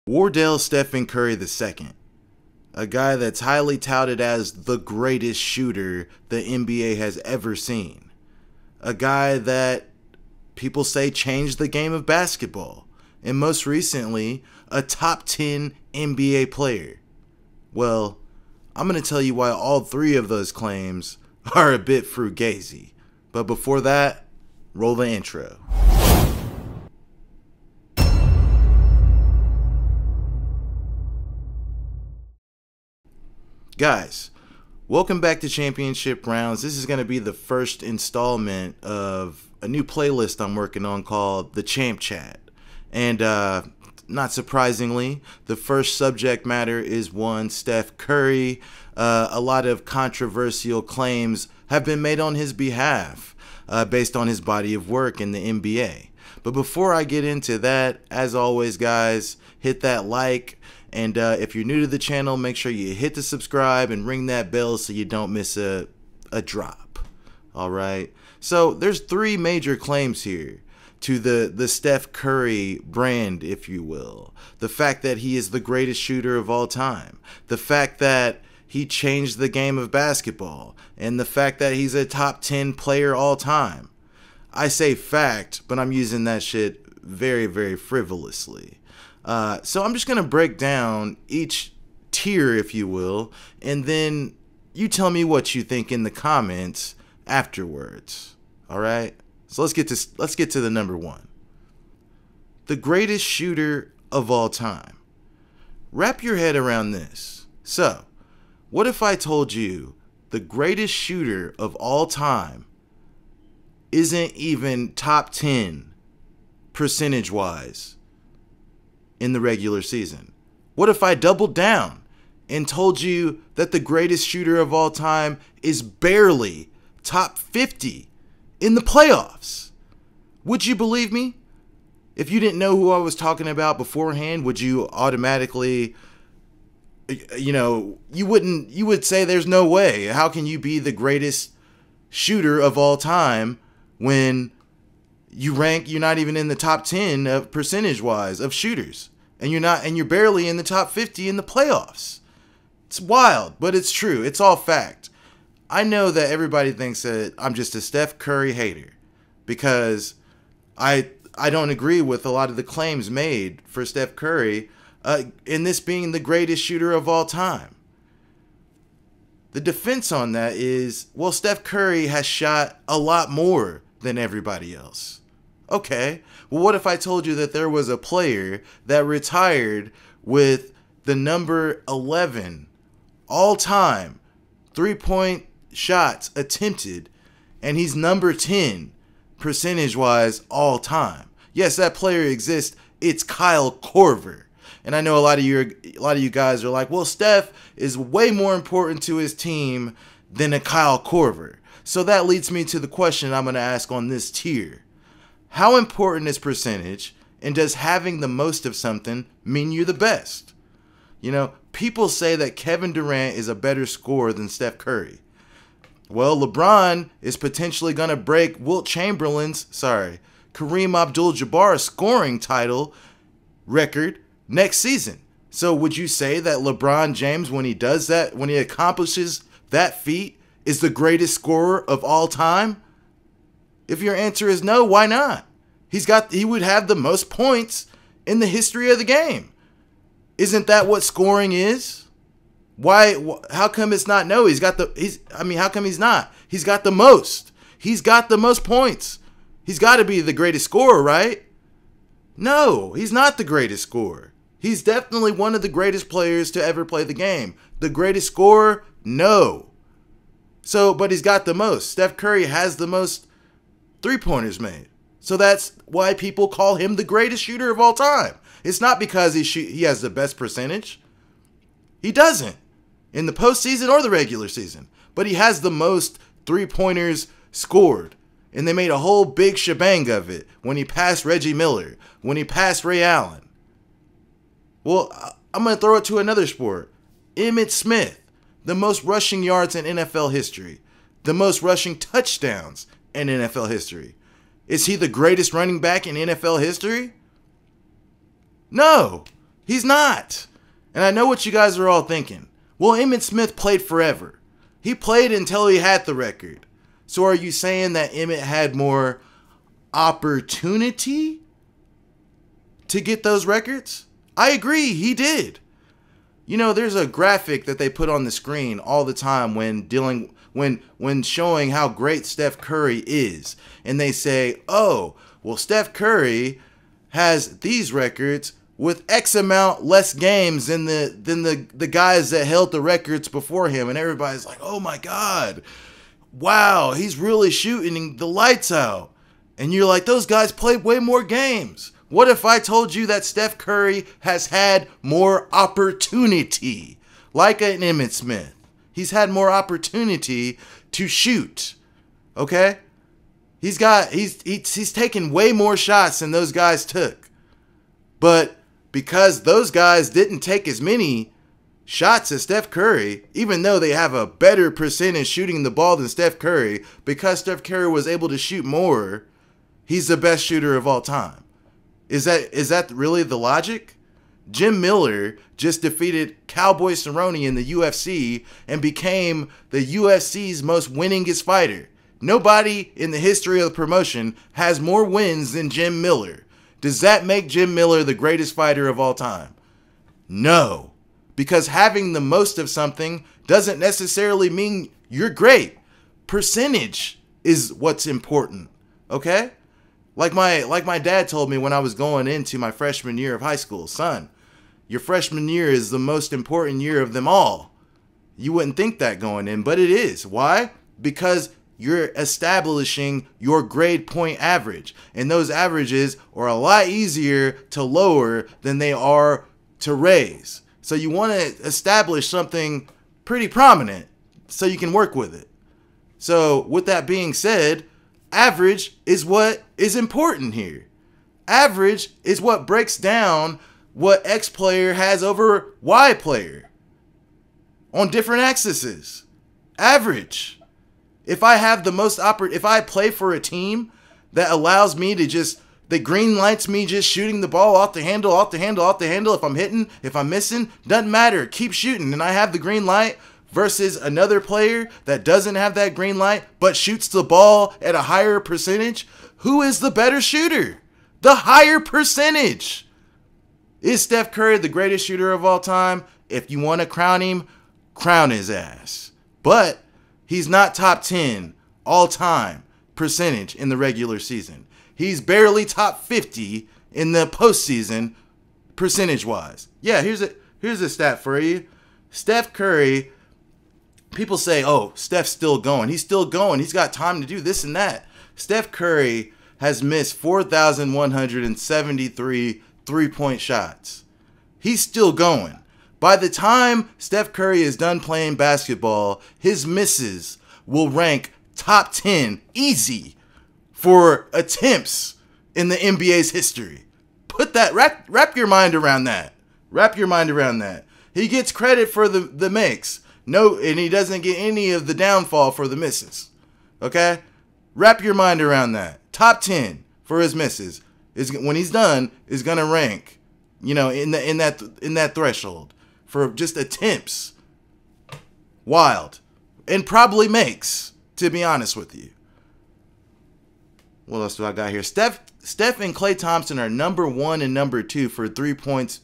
Wardell Stephen Curry II, a guy that's highly touted as the greatest shooter the NBA has ever seen. A guy that people say changed the game of basketball. And most recently, a top 10 NBA player. Well, I'm going to tell you why all three of those claims are a bit fugazi. But before that, roll the intro. Guys, welcome back to Championship Rounds. This is going to be the first installment of a new playlist I'm working on called The Champ Chat. And not surprisingly, the first subject matter is one Steph Curry. A lot of controversial claims have been made on his behalf based on his body of work in the NBA. But before I get into that, as always, guys, hit that like. And if you're new to the channel, make sure you hit the subscribe and ring that bell so you don't miss a drop. All right. So there's three major claims here to the Steph Curry brand, if you will. The fact that he is the greatest shooter of all time. The fact that he changed the game of basketball. And the fact that he's a top 10 player all time. I say fact, but I'm using that shit very, very frivolously. So I'm just going to break down each tier, if you will, and then you tell me what you think in the comments afterwards. All right? So let's get to the number one. The greatest shooter of all time. Wrap your head around this. So, what if I told you the greatest shooter of all time isn't even top 10 percentage-wise in the regular season? What if I doubled down and told you that the greatest shooter of all time is barely top 50 in the playoffs? Would you believe me? If you didn't know who I was talking about beforehand, would you automatically, you would say there's no way. How can you be the greatest shooter of all time when you're not even in the top 10 of percentage-wise of shooters? And you're barely in the top 50 in the playoffs. It's wild, but it's true. It's all fact. I know that everybody thinks that I'm just a Steph Curry hater because I don't agree with a lot of the claims made for Steph Curry in this being the greatest shooter of all time. The defense on that is, well, Steph Curry has shot a lot more than everybody else. Okay, well, what if I told you that there was a player that retired with the number 11 all-time three-point shots attempted, and he's number 10 percentage-wise all-time? Yes, that player exists. It's Kyle Korver. And I know a lot of you guys are like, well, Steph is way more important to his team than a Kyle Korver. So that leads me to the question I'm going to ask on this tier. How important is percentage, and does having the most of something mean you're the best? People say that Kevin Durant is a better scorer than Steph Curry. Well, LeBron is potentially going to break Kareem Abdul-Jabbar's scoring title record next season. So would you say that LeBron James, when he does that, when he accomplishes that feat, is the greatest scorer of all time? If your answer is no, why not? He would have the most points in the history of the game. Isn't that what scoring is? How come it's not no? How come he's not? He's got the most. He's got the most points. He's got to be the greatest scorer, right? No, he's not the greatest scorer. He's definitely one of the greatest players to ever play the game. The greatest scorer? No. But he's got the most. Steph Curry has the most three-pointers made. So that's why people call him the greatest shooter of all time. It's not because he has the best percentage. He doesn't in the postseason or the regular season. But he has the most three-pointers scored. And they made a whole big shebang of it when he passed Reggie Miller, when he passed Ray Allen. Well, I'm going to throw it to another sport. Emmitt Smith, the most rushing yards in NFL history. The most rushing touchdowns in NFL history. Is he the greatest running back in NFL history? No. He's not. And I know what you guys are all thinking. Well, Emmitt Smith played forever. He played until he had the record. So are you saying that Emmitt had more opportunity to get those records? I agree, he did. You know, there's a graphic that they put on the screen all the time when showing how great Steph Curry is. And they say, oh, well, Steph Curry has these records with X amount less games than the guys that held the records before him. And everybody's like, oh my God, wow, he's really shooting the lights out. And you're like, those guys played way more games. What if I told you that Steph Curry has had more opportunity, like an Emmitt Smith? He's had more opportunity to shoot. Okay? He's taken way more shots than those guys took. But because those guys didn't take as many shots as Steph Curry, even though they have a better percentage shooting the ball than Steph Curry, because Steph Curry was able to shoot more, he's the best shooter of all time. Is that really the logic? Jim Miller just defeated Cowboy Cerrone in the UFC and became the UFC's most winningest fighter. Nobody in the history of the promotion has more wins than Jim Miller. Does that make Jim Miller the greatest fighter of all time? No, because having the most of something doesn't necessarily mean you're great. Percentage is what's important, okay? Like my dad told me when I was going into my freshman year of high school, son, your freshman year is the most important year of them all. You wouldn't think that going in, but it is. Why? Because you're establishing your grade point average. And those averages are a lot easier to lower than they are to raise. So you want to establish something pretty prominent so you can work with it. So with that being said, average is what is important here. Average is what breaks down what X player has over Y player on different axes. Average. If I have the most if I play for a team that allows me to that green lights me just shooting the ball off the handle, off the handle, off the handle, if I'm hitting, if I'm missing, doesn't matter, keep shooting, and I have the green light, versus another player that doesn't have that green light but shoots the ball at a higher percentage, who is the better shooter? The higher percentage. Is Steph Curry the greatest shooter of all time? If you want to crown him, crown his ass. But he's not top 10 all time percentage in the regular season. He's barely top 50 in the postseason percentage wise. Yeah, here's a stat for you. Steph Curry, people say, oh, Steph's still going. He's still going. He's got time to do this and that. Steph Curry has missed 4,173 three-point shots. He's still going. By the time Steph Curry is done playing basketball, his misses will rank top 10 easy for attempts in the NBA's history. Put that, wrap your mind around that. Wrap your mind around that. He gets credit for the makes. No, and he doesn't get any of the downfall for the misses. Okay? Wrap your mind around that. Top 10 for his misses is when he's done is gonna rank, in that threshold for just attempts. Wild. And probably makes, to be honest with you. What else do I got here? Steph and Klay Thompson are number 1 and number 2 for three-pointers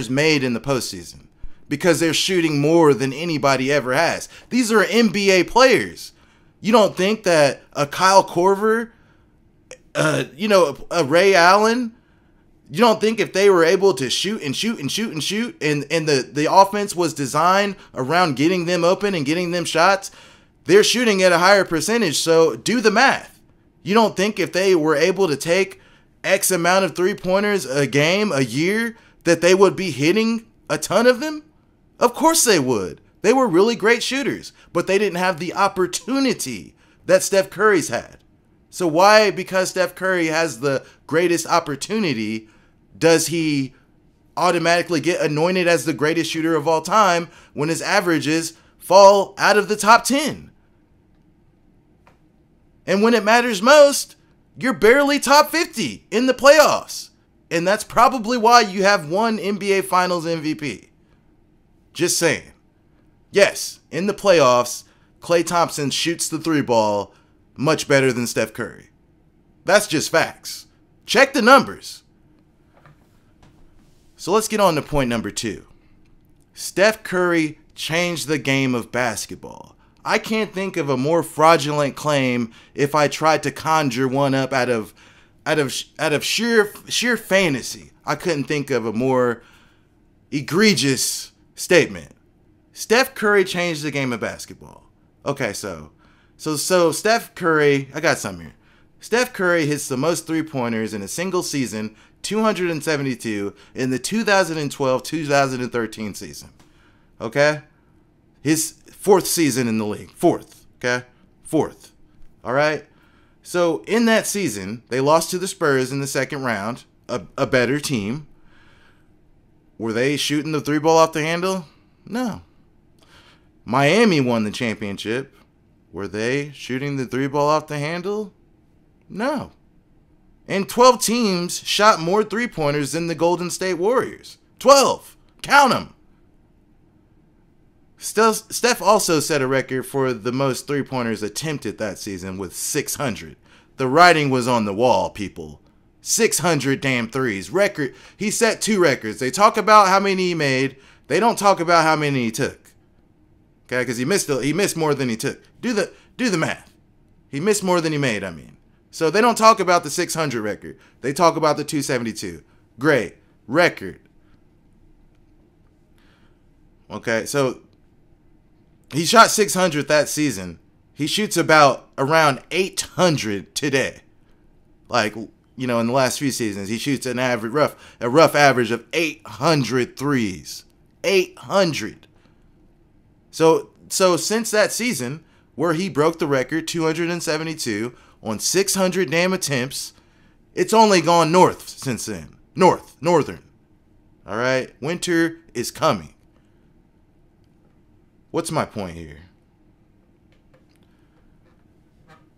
made in the postseason, because they're shooting more than anybody ever has. These are NBA players. You don't think that a Kyle Korver, a Ray Allen, you don't think if they were able to shoot and shoot and shoot and shoot, and the offense was designed around getting them open and getting them shots, they're shooting at a higher percentage, so do the math. You don't think if they were able to take X amount of three-pointers a game, a year, that they would be hitting a ton of them? Of course they would. They were really great shooters, but they didn't have the opportunity that Steph Curry's had. So why, because Steph Curry has the greatest opportunity, does he automatically get anointed as the greatest shooter of all time when his averages fall out of the top 10? And when it matters most, you're barely top 50 in the playoffs. And that's probably why you have one NBA Finals MVP. Just saying. Yes, in the playoffs, Klay Thompson shoots the three ball much better than Steph Curry. That's just facts. Check the numbers. So let's get on to point number 2. Steph Curry changed the game of basketball. I can't think of a more fraudulent claim if I tried to conjure one up out of sheer fantasy. I couldn't think of a more egregious statement. Steph Curry changed the game of basketball. Okay, so Steph Curry, I got something here. Steph Curry hits the most three-pointers in a single season, 272, in the 2012-2013 season. Okay? His 4th season in the league. 4th. Okay? 4th. All right? So in that season, they lost to the Spurs in the second round, a better team. Were they shooting the three ball off the handle? No. Miami won the championship. Were they shooting the three ball off the handle? No. And 12 teams shot more three-pointers than the Golden State Warriors. 12. Count them. Steph also set a record for the most three-pointers attempted that season with 600. The writing was on the wall, people. 600 damn threes. Record. He set 2 records. They talk about how many he made. They don't talk about how many he took. Okay, because he missed more than he took. Do the math. He missed more than he made, I mean. So they don't talk about the 600 record. They talk about the 272. Great. Record. Okay, so he shot 600 that season. He shoots around 800 today. Like, you know, in the last few seasons, he shoots a rough average of 800 threes. 800. So since that season, where he broke the record, 272, on 600 damn attempts, it's only gone north since then. Northern. All right? Winter is coming. What's my point here?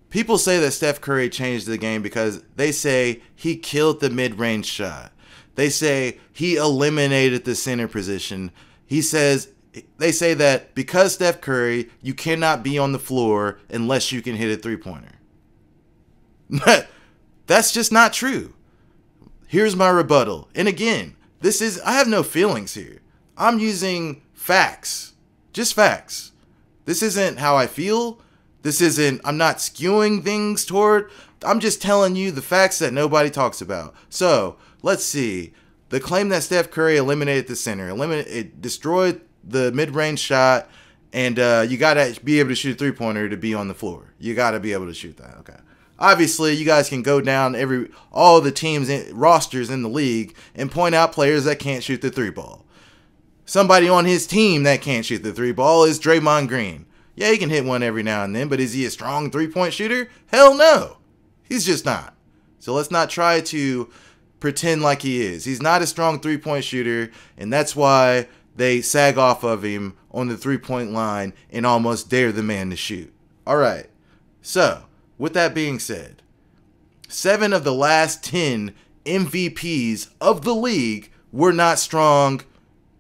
People say that Steph Curry changed the game because they say he killed the mid-range shot. They say he eliminated the center position. They say that because Steph Curry, you cannot be on the floor unless you can hit a three-pointer. That's just not true. Here's my rebuttal. And again, I have no feelings here. I'm using facts. Just facts. This isn't how I feel. I'm not skewing things toward. I'm just telling you the facts that nobody talks about. So, let's see. The claim that Steph Curry eliminated the center, it destroyed the mid-range shot, and you got to be able to shoot a three-pointer to be on the floor. You got to be able to shoot that. Okay. Obviously, you guys can go down all the teams' rosters in the league and point out players that can't shoot the three ball. Somebody on his team that can't shoot the three ball is Draymond Green. Yeah, he can hit one every now and then, but is he a strong three-point shooter? Hell no. He's just not. So let's not try to pretend like he is. He's not a strong three-point shooter, and that's why they sag off of him on the three-point line and almost dare the man to shoot. All right. So, with that being said, 7 of the last 10 MVPs of the league were not strong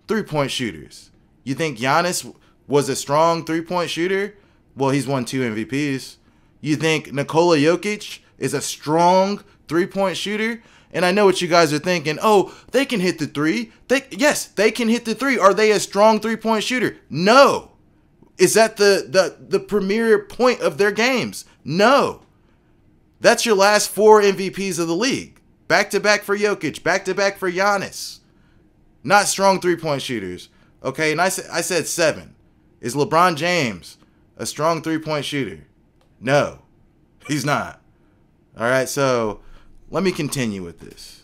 three-point shooters. You think Giannis was a strong three-point shooter? Well, he's won 2 MVPs. You think Nikola Jokic is a strong three-point shooter? And I know what you guys are thinking. Oh, they can hit the three. Yes, they can hit the three. Are they a strong three-point shooter? No. Is that the premier point of their games? No. That's your last 4 MVPs of the league. Back-to-back for Jokic. Back-to-back for Giannis. Not strong three-point shooters. Okay, and I said 7. Is LeBron James a strong three-point shooter? No, he's not. All right, so let me continue with this.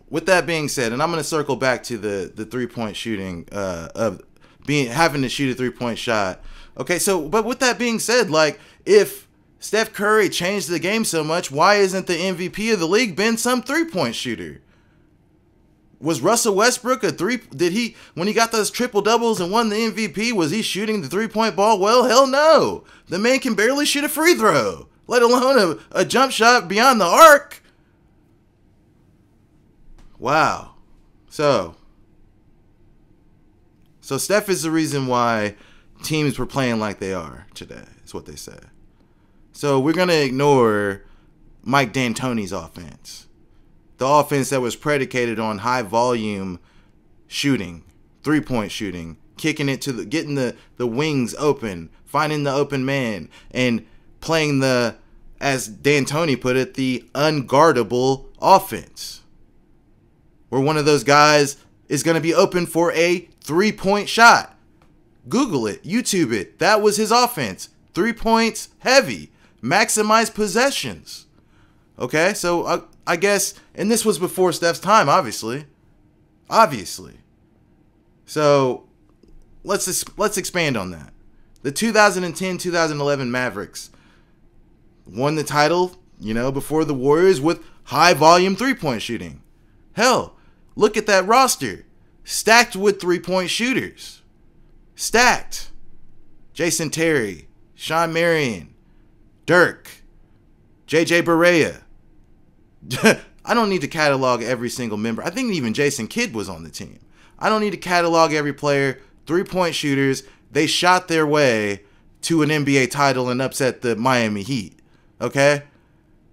With that being said, and I'm going to circle back to the three-point shooting of having to shoot a three-point shot. Okay, so but with that being said, like if Steph Curry changed the game so much, why isn't the MVP of the league been some three-point shooter? Was Russell Westbrook when he got those triple doubles and won the MVP, was he shooting the three-point ball? Well, hell no. The man can barely shoot a free throw, let alone a jump shot beyond the arc. Wow. So Steph is the reason why teams were playing like they are today, is what they say. So we're going to ignore Mike D'Antoni's offense. The offense that was predicated on high volume shooting, 3-point shooting, kicking it to getting the wings open, finding the open man, and playing the, as D'Antoni put it, the unguardable offense. Where one of those guys is going to be open for a 3-point shot. Google it, YouTube it. That was his offense. 3 points, heavy, maximize possessions. Okay, so I guess, and this was before Steph's time, obviously. So let's expand on that. The 2010-2011 Mavericks won the title, before the Warriors with high volume 3-point shooting. Hell, look at that roster. Stacked with 3-point shooters. Stacked. Jason Terry, Sean Marion, Dirk, JJ Barea. I don't need to catalog every single member. I think even Jason Kidd was on the team. I don't need to catalog every player. 3-point shooters. They shot their way to an NBA title and upset the Miami Heat. Okay?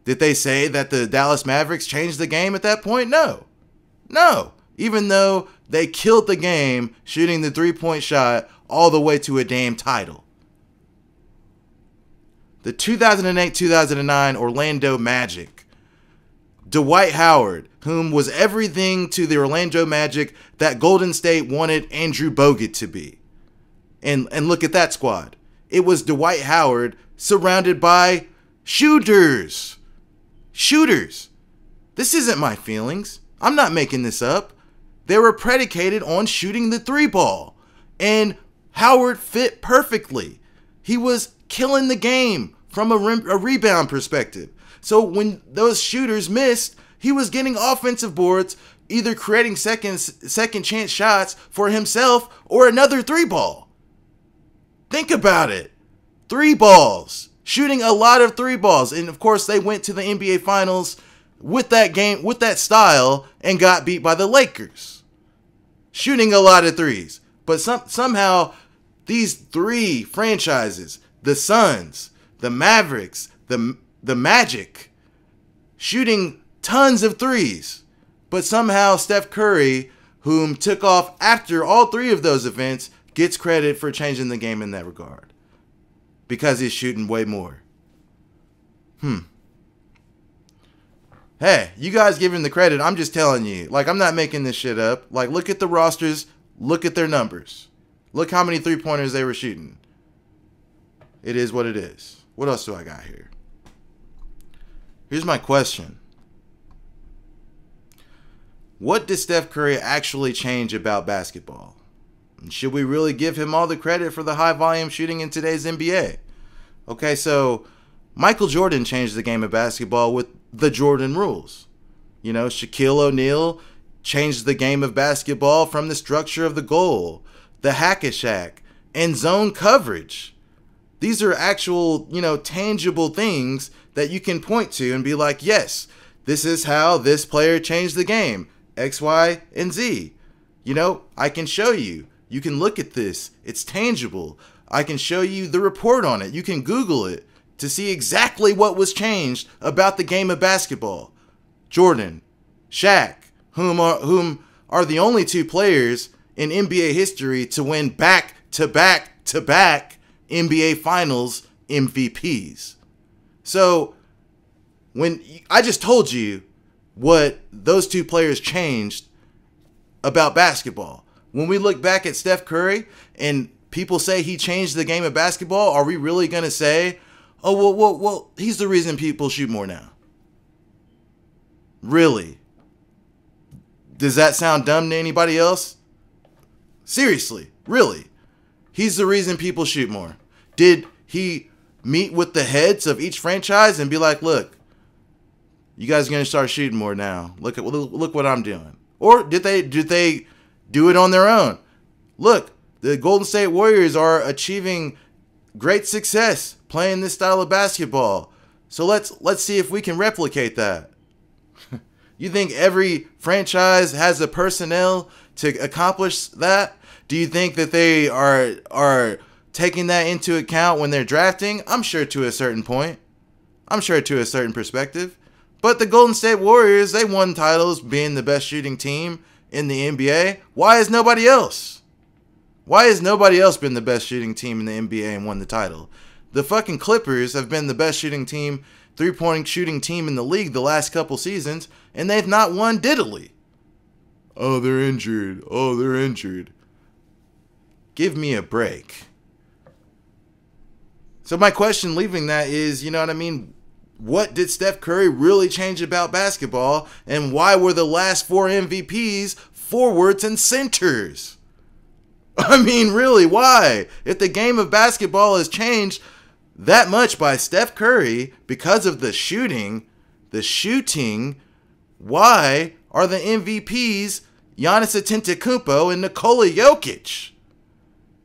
Did they say that the Dallas Mavericks changed the game at that point? No. Even though they killed the game shooting the 3-point shot all the way to a damn title. The 2008-2009 Orlando Magic. Dwight Howard, whom was everything to the Orlando Magic that Golden State wanted Andrew Bogut to be. And look at that squad. It was Dwight Howard surrounded by shooters. This isn't my feelings. I'm not making this up. They were predicated on shooting the 3-ball. And Howard fit perfectly. He was killing the game from a rebound perspective. So when those shooters missed, he was getting offensive boards, either creating second chance shots for himself or another 3-ball. Think about it. 3 balls. Shooting a lot of 3 balls. And of course, they went to the NBA Finals with that game, with that style, and got beat by the Lakers. Shooting a lot of 3s. But somehow, these 3 franchises, the Suns, the Mavericks, the Magic, shooting tons of 3s. But somehow Steph Curry, whom took off after all 3 of those events, gets credit for changing the game in that regard. Because he's shooting way more. Hey, you guys give him the credit. I'm just telling you. Like, I'm not making this shit up. Like, look at the rosters. Look at their numbers. Look how many 3-pointers they were shooting. It is what it is. What else do I got here? Here's my question. What did Steph Curry actually change about basketball? And should we really give him all the credit for the high volume shooting in today's NBA? Okay, so Michael Jordan changed the game of basketball with the Jordan rules. Shaquille O'Neal changed the game of basketball from the structure of the goal, the hack-a-shack, and zone coverage. These are actual, tangible things that you can point to and be like, yes, this is how this player changed the game. X, Y, and Z. I can show you. You can look at this. It's tangible. I can show you the report on it. You can Google it to see exactly what was changed about the game of basketball. Jordan, Shaq, whom are the only 2 players in NBA history to win back-to-back-to-back NBA Finals MVPs. So, when I just told you what those 2 players changed about basketball. When we look back at Steph Curry and people say he changed the game of basketball, are we really going to say, oh, well, he's the reason people shoot more now? Really? Does that sound dumb to anybody else? Seriously, really? He's the reason people shoot more. Did he meet with the heads of each franchise and be like, look, you guys are going to start shooting more now. Look what I'm doing. Or did they do it on their own? Look, the Golden State Warriors are achieving great success playing this style of basketball. So let's see if we can replicate that. You think every franchise has the personnel to accomplish that? Do you think that they are taking that into account when they're drafting? I'm sure to a certain point. I'm sure to a certain perspective. But the Golden State Warriors, they won titles being the best shooting team in the NBA. Why is nobody else? Why has nobody else been the best shooting team in the NBA and won the title? The fucking Clippers have been the best shooting team, three-point shooting team in the league the last couple seasons, and they've not won diddly. Oh, they're injured. Oh, they're injured. Give me a break. So my question leaving that is, you know what I mean? What did Steph Curry really change about basketball? And why were the last 4 MVPs forwards and centers? I mean, really, why? If the game of basketball has changed that much by Steph Curry because of the shooting, why are the MVPs Giannis Antetokounmpo and Nikola Jokic?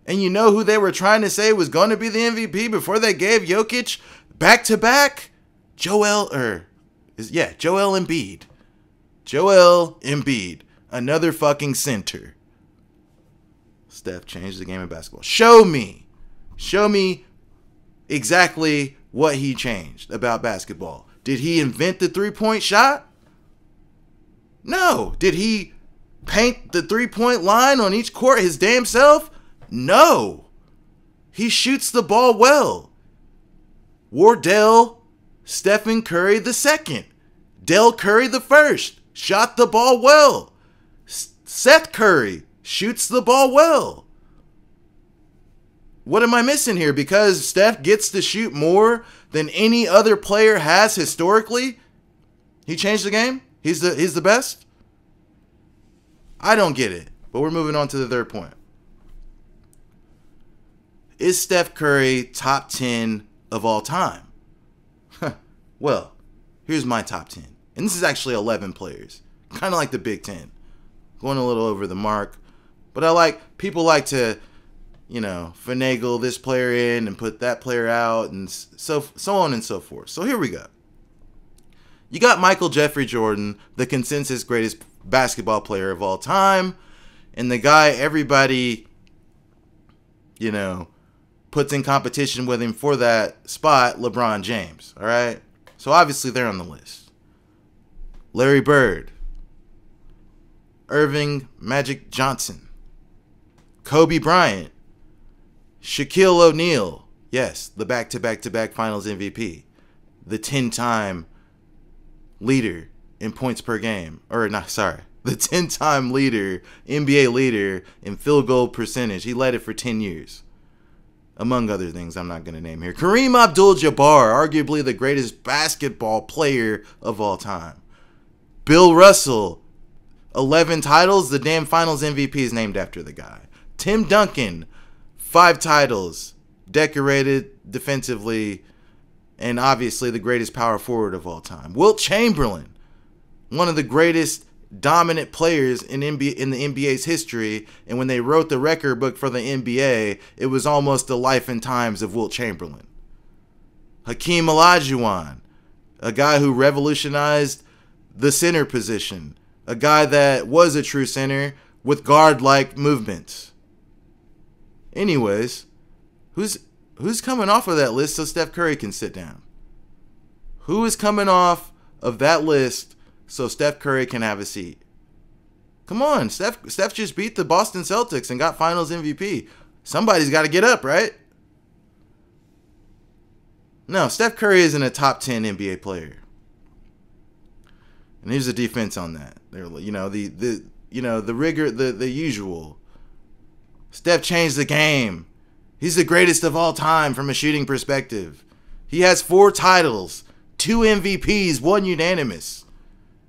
And you know who they were trying to say was going to be the MVP before they gave Jokic back-to-back? Joel Embiid. Joel Embiid. Another fucking center. Steph changed the game of basketball. Show me exactly what he changed about basketball. Did he invent the three-point shot? No. Did he paint the three-point line on each court his damn self? No. He shoots the ball well. Wardell Stephen Curry II. Del Curry I shot the ball well. Seth Curry shoots the ball well. What am I missing here? Because Steph gets to shoot more than any other player has historically, he changed the game? He's the best? I don't get it. But we're moving on to the third point. Is Steph Curry top 10 of all time? Well, here's my top 10. And this is actually 11 players. Kind of like the Big Ten. Going a little over the mark. But people like to, finagle this player in and put that player out and so on and so forth. So here we go. You got Michael Jeffrey Jordan, the consensus greatest basketball player of all time. And the guy everybody, puts in competition with him for that spot, LeBron James. All right? So obviously they're on the list. Larry Bird. Irving Magic Johnson. Kobe Bryant. Shaquille O'Neal. Yes, the back-to-back-to-back finals MVP. The 10-time leader in points per game. The 10-time leader, NBA leader in field goal percentage. He led it for 10 years. Among other things I'm not going to name here. Kareem Abdul-Jabbar, arguably the greatest basketball player of all time. Bill Russell, 11 titles. The damn finals MVP is named after the guy. Tim Duncan, 5 titles. Decorated defensively. And obviously the greatest power forward of all time. Wilt Chamberlain, one of the greatest dominant players in the NBA's history, and when they wrote the record book for the NBA, it was almost the life and times of Wilt Chamberlain. Hakeem Olajuwon, a guy who revolutionized the center position, a guy that was a true center with guard-like movements. Anyways, who's coming off of that list so Steph Curry can sit down? Who is coming off of that list so Steph Curry can have a seat? Come on, Steph just beat the Boston Celtics and got finals MVP. Somebody's got to get up, right? No, Steph Curry isn't a top 10 NBA player. And here's the defense on that. They're, the rigor, the usual. Steph changed the game. He's the greatest of all time from a shooting perspective. He has 4 titles, 2 MVPs, 1 unanimous.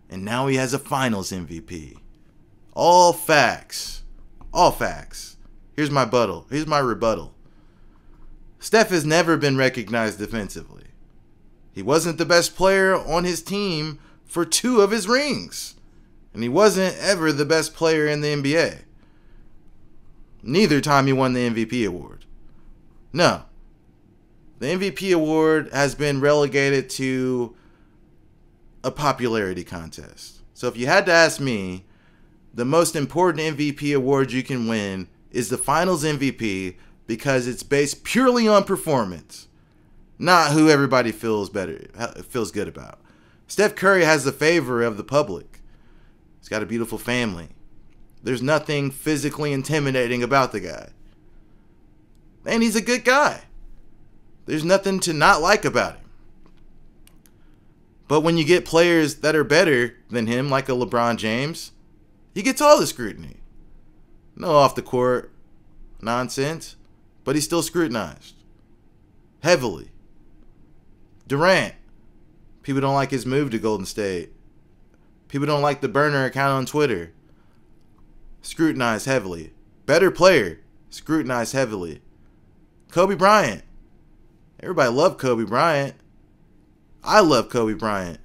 And now he has a finals MVP. All facts. All facts. Here's my rebuttal. Steph has never been recognized defensively. He wasn't the best player on his team for 2 of his rings. And he wasn't ever the best player in the NBA. Neither time he won the MVP award. No. The MVP award has been relegated to a popularity contest. So if you had to ask me, the most important MVP award you can win is the Finals MVP because it's based purely on performance, not who everybody feels good about. Steph Curry has the favor of the public. He's got a beautiful family. There's nothing physically intimidating about the guy. And he's a good guy. There's nothing to not like about him. But when you get players that are better than him, like a LeBron James, he gets all the scrutiny. No off the court nonsense, but he's still scrutinized heavily. Durant, people don't like his move to Golden State. People don't like the burner account on Twitter. Scrutinized heavily. Better player, scrutinized heavily. Kobe Bryant. Everybody loved Kobe Bryant. I love Kobe Bryant.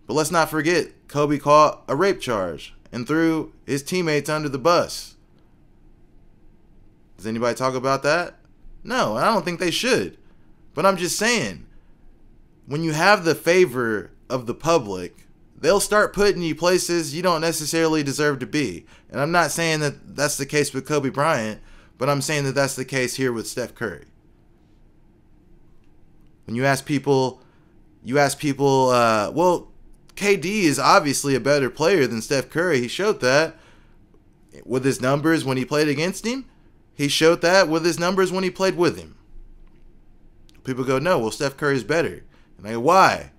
But let's not forget, Kobe caught a rape charge and threw his teammates under the bus. Does anybody talk about that? No, I don't think they should. But I'm just saying, when you have the favor of the public, they'll start putting you places you don't necessarily deserve to be. And I'm not saying that that's the case with Kobe Bryant, but I'm saying that that's the case here with Steph Curry. When you ask people, well, KD is obviously a better player than Steph Curry. He showed that with his numbers when he played against him. He showed that with his numbers when he played with him. People go, no, well, Steph Curry's better. And I go, why?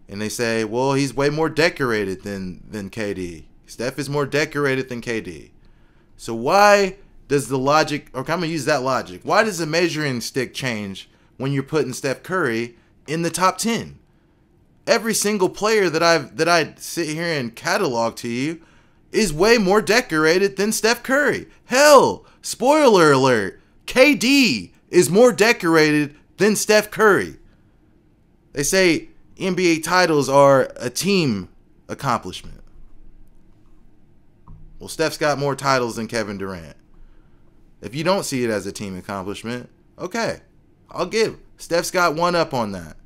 And they say, well, he's way more decorated than KD. Steph is more decorated than KD. So why does the logic, or I'm going to use that logic, why does the measuring stick change when you're putting Steph Curry in the top 10? Every single player that I sit here and catalog to you is way more decorated than Steph Curry. Hell, spoiler alert, KD is more decorated than Steph Curry. They say NBA titles are a team accomplishment. Well, Steph's got more titles than Kevin Durant. If you don't see it as a team accomplishment, okay, I'll give. Steph's got one up on that.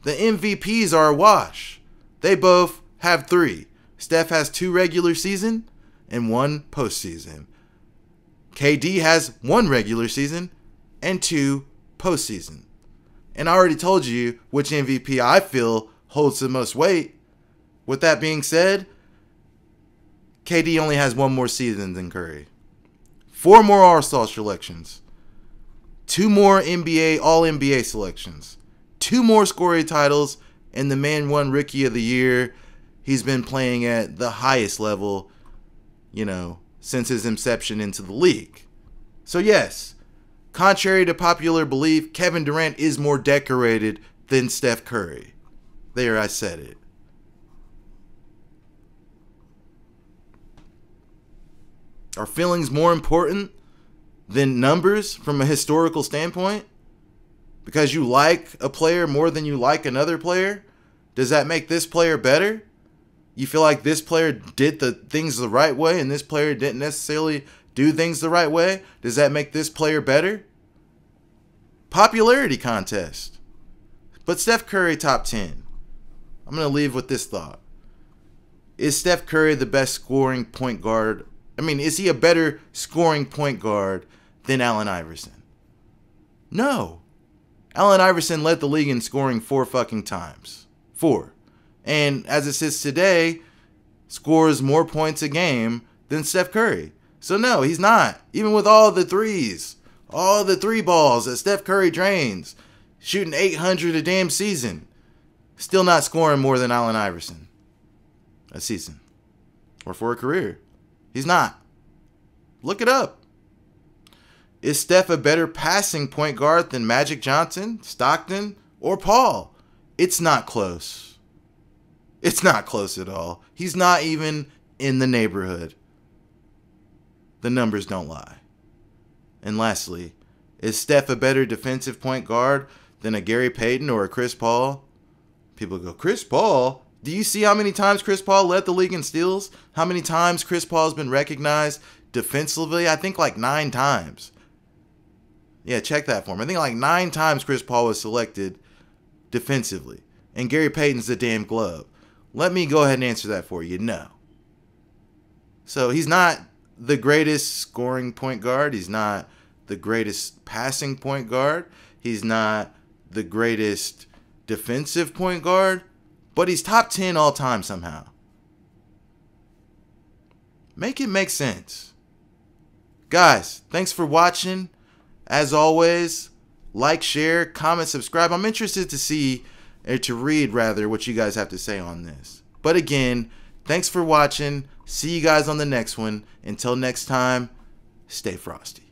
The MVPs are a wash. They both have 3. Steph has 2 regular season and 1 postseason. KD has 1 regular season and 2 postseason. And I already told you which MVP I feel holds the most weight. With that being said, KD only has 1 more season than Curry. 4 more All-Star selections. 2 more NBA All-NBA selections. 2 more scoring titles, and the man won Rookie of the Year. He's been playing at the highest level, since his inception into the league. So yes, contrary to popular belief, Kevin Durant is more decorated than Steph Curry. There, I said it. Are feelings more important than numbers from a historical standpoint? Because you like a player more than you like another player? Does that make this player better? You feel like this player did the things the right way and this player didn't necessarily do things the right way? Does that make this player better? Popularity contest. But Steph Curry top 10. I'm going to leave with this thought. Is Steph Curry the best scoring point guard? Is he a better scoring point guard than Allen Iverson? No. Allen Iverson led the league in scoring 4 fucking times. 4. And as it sits today, scores more points a game than Steph Curry. So no, he's not. Even with all the threes, all the 3 balls that Steph Curry drains, shooting 800 a damn season, still not scoring more than Allen Iverson a season or for a career. He's not. Look it up. Is Steph a better passing point guard than Magic Johnson, Stockton, or Paul? It's not close. It's not close at all. He's not even in the neighborhood. The numbers don't lie. And lastly, is Steph a better defensive point guard than a Gary Payton or a Chris Paul? People go, Chris Paul? Do you see how many times Chris Paul led the league in steals? How many times Chris Paul's been recognized defensively? I think like 9 times. Yeah, check that for me. I think like 9 times Chris Paul was selected defensively. And Gary Payton's the damn glove. Let me go ahead and answer that for you. No. So he's not the greatest scoring point guard. He's not the greatest passing point guard. He's not the greatest defensive point guard. But he's top 10 all time somehow. Make it make sense. Guys, thanks for watching. As always, like, share, comment, subscribe. I'm interested to see, or to read rather, what you guys have to say on this. But again, thanks for watching. See you guys on the next one. Until next time, stay frosty.